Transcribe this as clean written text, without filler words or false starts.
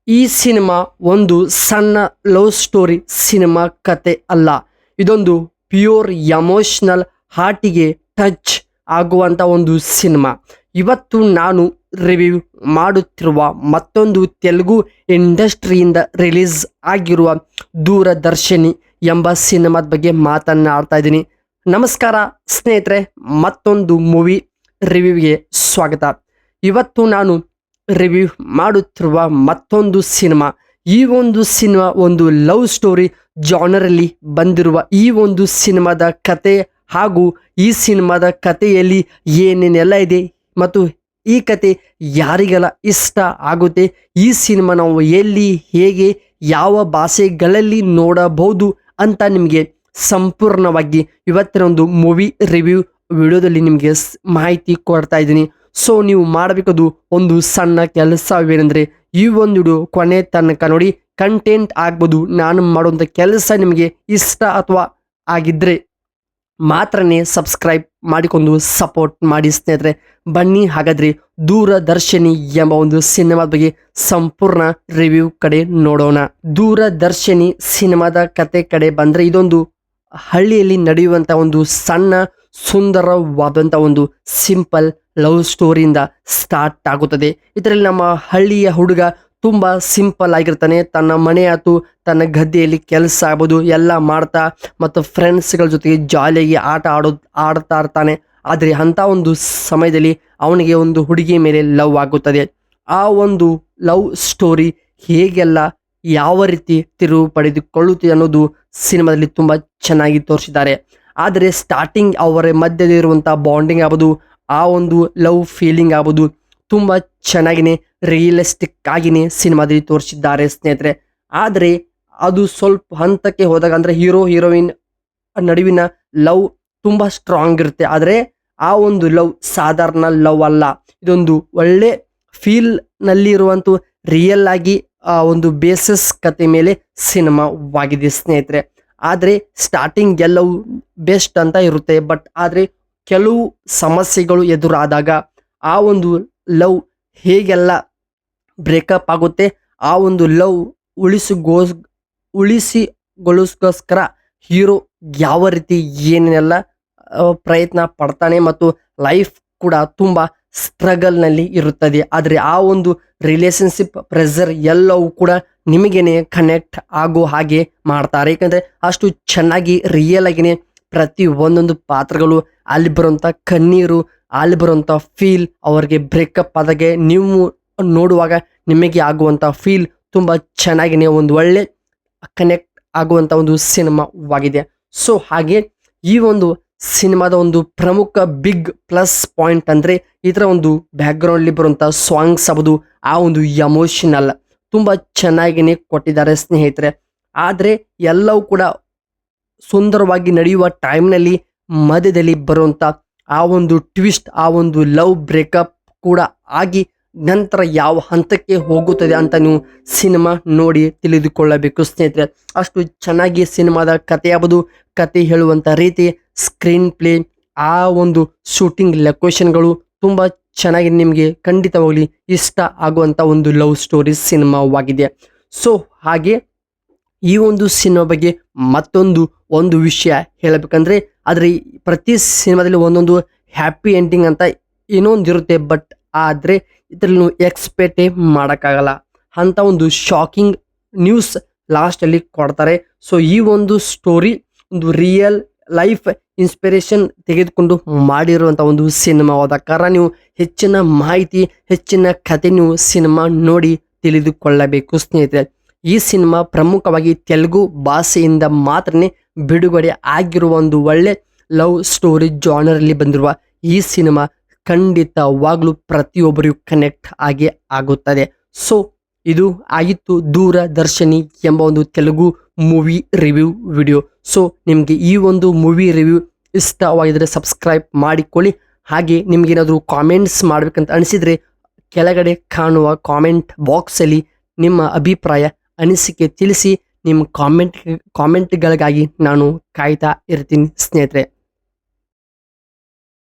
ಈ ಸಿನಿಮಾ ಒಂದು ಸಣ್ಣ ಲವ್ ಸ್ಟೋರಿ ಸಿನಿಮಾ ಕತೆ ಅಲ್ಲ. ಇದೊಂದು ಪ್ಯೂರ್ ಎಮೋಷನಲ್ ಹಾರ್ಟಿಗೆ ಟಚ್ ಆಗುವಂಥ ಒಂದು ಸಿನಿಮಾ. ಇವತ್ತು ನಾನು ರಿವ್ಯೂ ಮಾಡುತ್ತಿರುವ ಮತ್ತೊಂದು ತೆಲುಗು ಇಂಡಸ್ಟ್ರಿಯಿಂದ ರಿಲೀಸ್ ಆಗಿರುವ ದೂರದರ್ಶಿನಿ ಎಂಬ ಸಿನಿಮಾದ ಬಗ್ಗೆ ಮಾತನಾಡ್ತಾ ಇದ್ದೀನಿ. ನಮಸ್ಕಾರ ಸ್ನೇಹಿತರೆ, ಮತ್ತೊಂದು ಮೂವಿ ರಿವ್ಯೂಗೆ ಸ್ವಾಗತ. ಇವತ್ತು ನಾನು ರಿವ್ಯೂ ಮಾಡುತ್ತಿರುವ ಮತ್ತೊಂದು ಸಿನಿಮಾ, ಈ ಒಂದು ಸಿನಿಮಾ ಒಂದು ಲವ್ ಸ್ಟೋರಿ ಜಾನರಲ್ಲಿ ಬಂದಿರುವ ಈ ಒಂದು ಸಿನಿಮಾದ ಕತೆ ಹಾಗೂ ಈ ಸಿನಿಮಾದ ಕಥೆಯಲ್ಲಿ ಏನೇನೆಲ್ಲ ಇದೆ ಮತ್ತು ಈ ಕತೆ ಯಾರಿಗೆಲ್ಲ ಇಷ್ಟ ಆಗುತ್ತೆ, ಈ ಸಿನಿಮಾ ನಾವು ಎಲ್ಲಿ ಹೇಗೆ ಯಾವ ಭಾಷೆಗಳಲ್ಲಿ ನೋಡಬಹುದು ಅಂತ ನಿಮಗೆ ಸಂಪೂರ್ಣವಾಗಿ ಇವತ್ತಿನ ಒಂದು ಮೂವಿ ರಿವ್ಯೂ ವಿಡಿಯೋದಲ್ಲಿ ನಿಮಗೆ ಮಾಹಿತಿ ಕೊಡ್ತಾ ಇದ್ದೀನಿ. ಸೊ ನೀವು ಮಾಡಬೇಕದು ಒಂದು ಸಣ್ಣ ಕೆಲಸವೇನೆಂದರೆ ಈ ಒಂದು ವಿಡಿಯೋ ಕೊನೆ ತನಕ ನೋಡಿ. ಕಂಟೆಂಟ್ ಆಗ್ಬೋದು, ನಾನು ಮಾಡುವಂಥ ಕೆಲಸ ನಿಮಗೆ ಇಷ್ಟ ಅಥವಾ ಆಗಿದ್ದರೆ ಮಾತ್ರನೇ ಸಬ್ಸ್ಕ್ರೈಬ್ ಮಾಡಿಕೊಂಡು ಸಪೋರ್ಟ್ ಮಾಡಿ ಸ್ನೇಹಿತರೆ. ಬನ್ನಿ ಹಾಗಾದರೆ ದೂರದರ್ಶಿನಿ ಎಂಬ ಒಂದು ಸಿನಿಮಾದ ಬಗ್ಗೆ ಸಂಪೂರ್ಣ ರಿವ್ಯೂ ಕಡೆ ನೋಡೋಣ. ದೂರದರ್ಶಿನಿ ಸಿನಿಮಾದ ಕತೆ ಕಡೆ ಬಂದರೆ ಇದೊಂದು ಹಳ್ಳಿಯಲ್ಲಿ ನಡೆಯುವಂಥ ಒಂದು ಸಣ್ಣ ಸುಂದರವಾದಂಥ ಒಂದು ಸಿಂಪಲ್ ಲವ್ ಸ್ಟೋರಿಯಿಂದ ಸ್ಟಾರ್ಟ್ ಆಗುತ್ತದೆ. ಇದರಲ್ಲಿ ನಮ್ಮ ಹಳ್ಳಿಯ ಹುಡುಗ ತುಂಬ ಸಿಂಪಲ್ ಆಗಿರ್ತಾನೆ. ತನ್ನ ಮನೆ ಆಯ್ತು, ತನ್ನ ಗದ್ದೆಯಲ್ಲಿ ಕೆಲಸ ಆಗ್ಬೋದು ಎಲ್ಲ ಮಾಡ್ತಾ ಮತ್ತು ಫ್ರೆಂಡ್ಸ್ಗಳ ಜೊತೆಗೆ ಜಾಲಿಯಾಗಿ ಆಡ್ತಾ ಇರ್ತಾನೆ. ಆದರೆ ಅಂಥ ಒಂದು ಸಮಯದಲ್ಲಿ ಅವನಿಗೆ ಒಂದು ಹುಡುಗಿ ಮೇಲೆ ಲವ್ ಆಗುತ್ತದೆ. ಆ ಒಂದು ಲವ್ ಸ್ಟೋರಿ ಹೇಗೆಲ್ಲ ಯಾವ ರೀತಿ ತಿರುವು ಪಡೆದುಕೊಳ್ಳುತ್ತದೆ ಅನ್ನೋದು ಸಿನಿಮಾದಲ್ಲಿ ತುಂಬ ಚೆನ್ನಾಗಿ ತೋರಿಸಿದ್ದಾರೆ. ಆದರೆ ಸ್ಟಾರ್ಟಿಂಗ್ ಅವರ ಮಧ್ಯದಲ್ಲಿರುವಂಥ ಬಾಂಡಿಂಗ್ ಆಗ್ಬೋದು, ಆ ಒಂದು ಲವ್ ಫೀಲಿಂಗ್ ಆಗ್ಬೋದು ತುಂಬ ಚೆನ್ನಾಗಿನೇ ರಿಯಲಿಸ್ಟಿಕ್ ಆಗಿನೇ ಸಿನಿಮಾದಲ್ಲಿ ತೋರಿಸಿದ್ದಾರೆ ಸ್ನೇಹಿತರೆ. ಆದರೆ ಅದು ಸ್ವಲ್ಪ ಹಂತಕ್ಕೆ ಹೋದಾಗ ಅಂದರೆ ಹೀರೋ ಹೀರೋಯಿನ್ ನಡುವಿನ ಲವ್ ತುಂಬ ಸ್ಟ್ರಾಂಗ್ ಇರುತ್ತೆ. ಆದರೆ ಆ ಒಂದು ಲವ್ ಸಾಧಾರಣ ಲವ್ ಅಲ್ಲ, ಇದೊಂದು ಒಳ್ಳೆ ಫೀಲ್ನಲ್ಲಿ ಇರುವಂಥ ರಿಯಲ್ ಆಗಿ ಒಂದು ಬೇಸಿಸ್ ಕತೆ ಮೇಲೆ ಸಿನಿಮಾವಾಗಿದೆ ಸ್ನೇಹಿತರೆ. ಆದರೆ ಸ್ಟಾರ್ಟಿಂಗ್ ಎಲ್ಲವೂ ಬೆಸ್ಟ್ ಅಂತ ಇರುತ್ತೆ. ಬಟ್ ಆದರೆ ಕೆಲವು ಸಮಸ್ಯೆಗಳು ಎದುರಾದಾಗ ಆ ಒಂದು ಲವ್ ಹೇಗೆಲ್ಲ ಬ್ರೇಕಪ್ ಆಗುತ್ತೆ, ಆ ಒಂದು ಲವ್ ಉಳಿಸಿಗೊಳಿಸ್ಕೋಸ್ಕರ ಹೀರೋ ಯಾವ ರೀತಿ ಏನೇನೆಲ್ಲ ಪ್ರಯತ್ನ ಪಡ್ತಾನೆ ಮತ್ತು ಲೈಫ್ ಕೂಡ ತುಂಬ ಸ್ಟ್ರಗಲ್ನಲ್ಲಿ ಇರುತ್ತದೆ. ಆದರೆ ಆ ಒಂದು ರಿಲೇಷನ್ಶಿಪ್ ಪ್ರೆಷರ್ ಎಲ್ಲವೂ ಕೂಡ ನಿಮಗೇನೆ ಕನೆಕ್ಟ್ ಆಗೋ ಹಾಗೆ ಮಾಡ್ತಾರೆ. ಏಕೆಂದರೆ ಅಷ್ಟು ಚೆನ್ನಾಗಿ ರಿಯಲ್ ಆಗಿನೇ ಪ್ರತಿ ಒಂದೊಂದು ಪಾತ್ರಗಳು, ಅಲ್ಲಿ ಬರುವಂಥ ಕಣ್ಣೀರು, ಅಲ್ಲಿ ಬರುವಂಥ ಫೀಲ್, ಅವರಿಗೆ ಬ್ರೇಕಪ್ ಆದಾಗೆ ನೀವು ನೋಡುವಾಗ ನಿಮಗೆ ಆಗುವಂಥ ಫೀಲ್ ತುಂಬ ಚೆನ್ನಾಗಿನೇ ಒಂದು ಒಳ್ಳೆ ಕನೆಕ್ಟ್ ಆಗುವಂಥ ಒಂದು ಸಿನಿಮಾವಾಗಿದೆ. ಸೊ ಹಾಗೆ ಈ ಒಂದು ಸಿನಿಮಾದ ಒಂದು ಪ್ರಮುಖ ಬಿಗ್ ಪ್ಲಸ್ ಪಾಯಿಂಟ್ ಅಂದರೆ ಇದರ ಒಂದು ಬ್ಯಾಕ್ಗ್ರೌಂಡ್ಲಿ ಬರುವಂಥ ಸಾಂಗ್ಸ್ ಆಗ್ಬೋದು, ಆ ಒಂದು ಎಮೋಷನಲ್ ತುಂಬ ಚೆನ್ನಾಗಿನೇ ಕೊಟ್ಟಿದ್ದಾರೆ ಸ್ನೇಹಿತರೆ. ಆದರೆ ಎಲ್ಲವೂ ಕೂಡ ಸುಂದರವಾಗಿ ನಡೆಯುವ ಟೈಮ್ನಲ್ಲಿ ಮಧ್ಯದಲ್ಲಿ ಬರುವಂಥ ಆ ಒಂದು ಟ್ವಿಸ್ಟ್, ಆ ಒಂದು ಲವ್ ಬ್ರೇಕಪ್ ಕೂಡ ಆಗಿ ನಂತರ ಯಾವ ಹಂತಕ್ಕೆ ಹೋಗುತ್ತದೆ ಅಂತ ನೀವು ಸಿನಿಮಾ ನೋಡಿ ತಿಳಿದುಕೊಳ್ಳಬೇಕು ಸ್ನೇಹಿತರೆ. ಅಷ್ಟು ಚೆನ್ನಾಗಿ ಸಿನಿಮಾದ ಕತೆ ಆಗ್ಬೋದು, ಕತೆ ಹೇಳುವಂಥ ರೀತಿ, ಸ್ಕ್ರೀನ್ ಪ್ಲೇ, ಆ ಒಂದು ಶೂಟಿಂಗ್ ಲೊಕೇಶನ್ಗಳು ತುಂಬ ಚೆನ್ನಾಗಿ ನಿಮಗೆ ಖಂಡಿತವಾಗಲಿ ಇಷ್ಟ ಆಗುವಂಥ ಒಂದು ಲವ್ ಸ್ಟೋರಿ ಸಿನಿಮಾವಾಗಿದೆ. ಸೊ ಹಾಗೆ ಈ ಒಂದು ಸಿನಿಮಾ ಬಗ್ಗೆ ಒಂದು ವಿಷಯ ಹೇಳಬೇಕಂದ್ರೆ, ಆದರೆ ಪ್ರತಿ ಸಿನಿಮಾದಲ್ಲಿ ಒಂದೊಂದು ಹ್ಯಾಪಿ ಎಂಡಿಂಗ್ ಅಂತ ಏನೊಂದಿರುತ್ತೆ. ಬಟ್ ಆದರೆ ಇದರಲ್ಲಿ ನೀವು ಎಕ್ಸ್ಪೆಕ್ಟೇ ಮಾಡೋಕ್ಕಾಗಲ್ಲ ಅಂಥ ಒಂದು ಶಾಕಿಂಗ್ ನ್ಯೂಸ್ ಲಾಸ್ಟಲ್ಲಿ ಕೊಡ್ತಾರೆ. ಸೊ ಈ ಒಂದು ಸ್ಟೋರಿ ಒಂದು ರಿಯಲ್ ಲೈಫ್ ಇನ್ಸ್ಪಿರೇಷನ್ ತೆಗೆದುಕೊಂಡು ಮಾಡಿರುವಂಥ ಒಂದು ಸಿನಿಮಾವಾದ ಕಾರಣ ನೀವು ಹೆಚ್ಚಿನ ಮಾಹಿತಿ, ಹೆಚ್ಚಿನ ಕತೆ ನೀವು ಸಿನಿಮಾ ನೋಡಿ ತಿಳಿದುಕೊಳ್ಳಬೇಕು ಸ್ನೇಹಿತರೆ. ಈ ಸಿನಿಮಾ ಪ್ರಮುಖವಾಗಿ ತೆಲುಗು ಭಾಷೆಯಿಂದ ಮಾತ್ರನೇ ಬಿಡುಗಡೆ ಆಗಿರುವ ಒಂದು ಒಳ್ಳೆ ಲವ್ ಸ್ಟೋರಿ ಜಾನರಲ್ಲಿ ಬಂದಿರುವ ಈ ಸಿನಿಮಾ ಖಂಡಿತವಾಗ್ಲೂ ಪ್ರತಿಯೊಬ್ಬರಿಗೂ ಕನೆಕ್ಟ್ ಆಗೇ ಆಗುತ್ತದೆ. ಸೊ ಇದು ಆಗಿತ್ತು ದೂರದರ್ಶಿನಿ ಎಂಬ ಒಂದು Telugu movie review video. So ನಿಮಗೆ ಈ ಒಂದು ಮೂವಿ ರಿವ್ಯೂ ಇಷ್ಟವಾಗಿದ್ದರೆ ಸಬ್ಸ್ಕ್ರೈಬ್ ಮಾಡಿಕೊಳ್ಳಿ. ಹಾಗೆ ನಿಮಗೇನಾದರೂ ಕಾಮೆಂಟ್ಸ್ ಮಾಡಬೇಕಂತ ಅನಿಸಿದರೆ ಕೆಳಗಡೆ ಕಾಣುವ ಕಾಮೆಂಟ್ ಬಾಕ್ಸಲ್ಲಿ ನಿಮ್ಮ ಅಭಿಪ್ರಾಯ, ಅನಿಸಿಕೆ ತಿಳಿಸಿ. ನಿಮ್ಮ ಕಾಮೆಂಟ್ಗಳಿಗಾಗಿ ನಾನು ಕಾಯ್ತಾ ಇರ್ತೀನಿ ಸ್ನೇಹಿತರೆ.